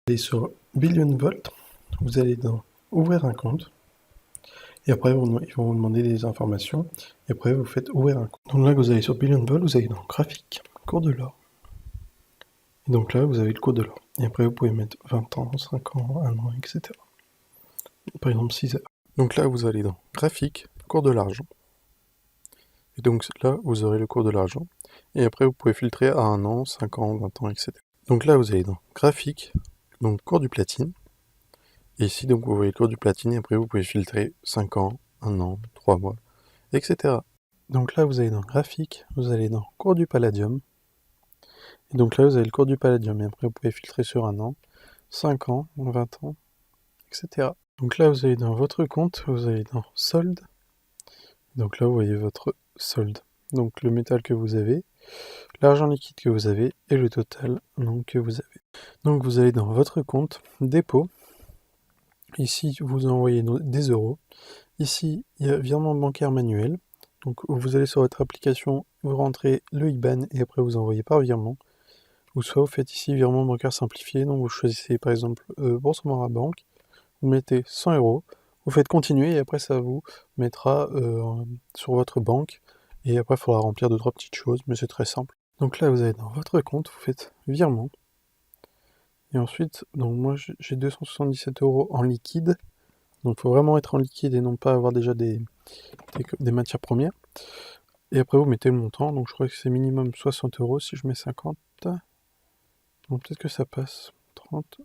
Allez sur Billion Volt, vous allez dans ouvrir un compte, et après ils vont vous demander des informations, et après vous faites ouvrir un compte. Donc là vous allez sur Billion Volt, vous allez dans graphique, cours de l'or. Et donc là vous avez le cours de l'or. Et après vous pouvez mettre 20 ans, 5 ans, 1 an, etc. Par exemple 6 heures. Donc là vous allez dans graphique, cours de l'argent. Et donc là vous aurez le cours de l'argent. Et après vous pouvez filtrer à 1 an, 5 ans, 20 ans, etc. Donc là vous allez dans graphique, donc cours du platine. Et ici, donc, vous voyez le cours du platine, et après, vous pouvez filtrer 5 ans, 1 an, 3 mois, etc. Donc là, vous allez dans graphique, vous allez dans cours du palladium. Et donc là, vous avez le cours du palladium, et après, vous pouvez filtrer sur 1 an, 5 ans, 20 ans, etc. Donc là, vous allez dans votre compte, vous allez dans solde. Donc là, vous voyez votre solde. Donc le métal que vous avez, l'argent liquide que vous avez, et le total donc, que vous avez. Donc vous allez dans votre compte, dépôt. Ici, vous envoyez des euros. Ici, il y a virement bancaire manuel. Donc, vous allez sur votre application, vous rentrez le IBAN et après vous envoyez par virement. Ou soit vous faites ici virement bancaire simplifié. Donc, vous choisissez par exemple Boursorama Banque. Vous mettez 100 euros. Vous faites continuer et après ça vous mettra sur votre banque. Et après, il faudra remplir 2-3 petites choses, mais c'est très simple. Donc là, vous allez dans votre compte, vous faites virement. Et ensuite, donc moi j'ai 277 euros en liquide. Donc il faut vraiment être en liquide et non pas avoir déjà des matières premières. Et après vous mettez le montant, donc je crois que c'est minimum 60 euros si je mets 50. Donc peut-être que ça passe. 30.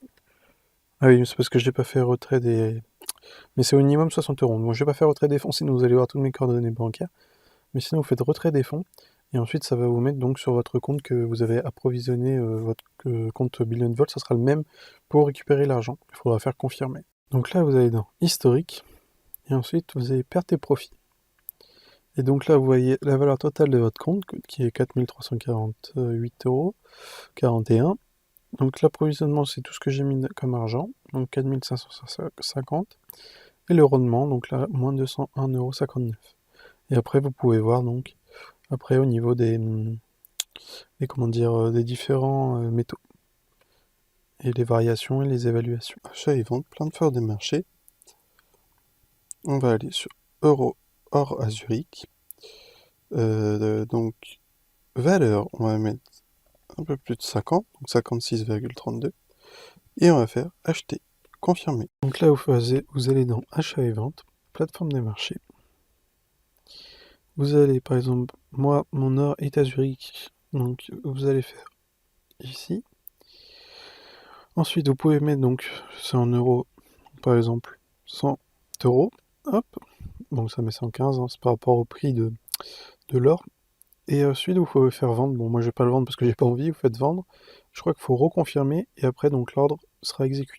Ah oui, c'est parce que j'ai pas fait retrait des... Mais c'est au minimum 60 euros. Moi je vais pas faire retrait des fonds, sinon vous allez voir toutes mes coordonnées bancaires. Mais sinon vous faites retrait des fonds, et ensuite ça va vous mettre donc sur votre compte que vous avez approvisionné, votre compte Billion Volt, ça sera le même pour récupérer l'argent. Il faudra faire confirmer. Donc là vous allez dans historique, et ensuite vous avez pertes et profits. Et donc là, vous voyez la valeur totale de votre compte, qui est 4348 euros, 41. Donc l'approvisionnement, c'est tout ce que j'ai mis comme argent, donc 4550. Et le rendement, donc là, moins 201,59 euros. Et après, vous pouvez voir, donc, après, au niveau des comment dire, des différents métaux. Et les variations et les évaluations. Achat et vente, plein de fleurs des marchés. On va aller sur euro, or à Zurich. Donc, valeur, on va mettre un peu plus de 50, donc 56,32. Et on va faire acheter, confirmer. Donc là, vous allez dans achat et vente, plateforme des marchés. Vous allez, par exemple, moi, mon or est à Zurich, donc vous allez faire ici. Ensuite, vous pouvez mettre, donc, c'est en euros, par exemple, 100 euros. Hop, donc ça met 115, hein, c'est par rapport au prix de l'or. Et ensuite, vous pouvez faire vendre. Bon, moi, je vais pas le vendre parce que j'ai pas envie, vous faites vendre. Je crois qu'il faut reconfirmer, et après, donc, l'ordre sera exécuté.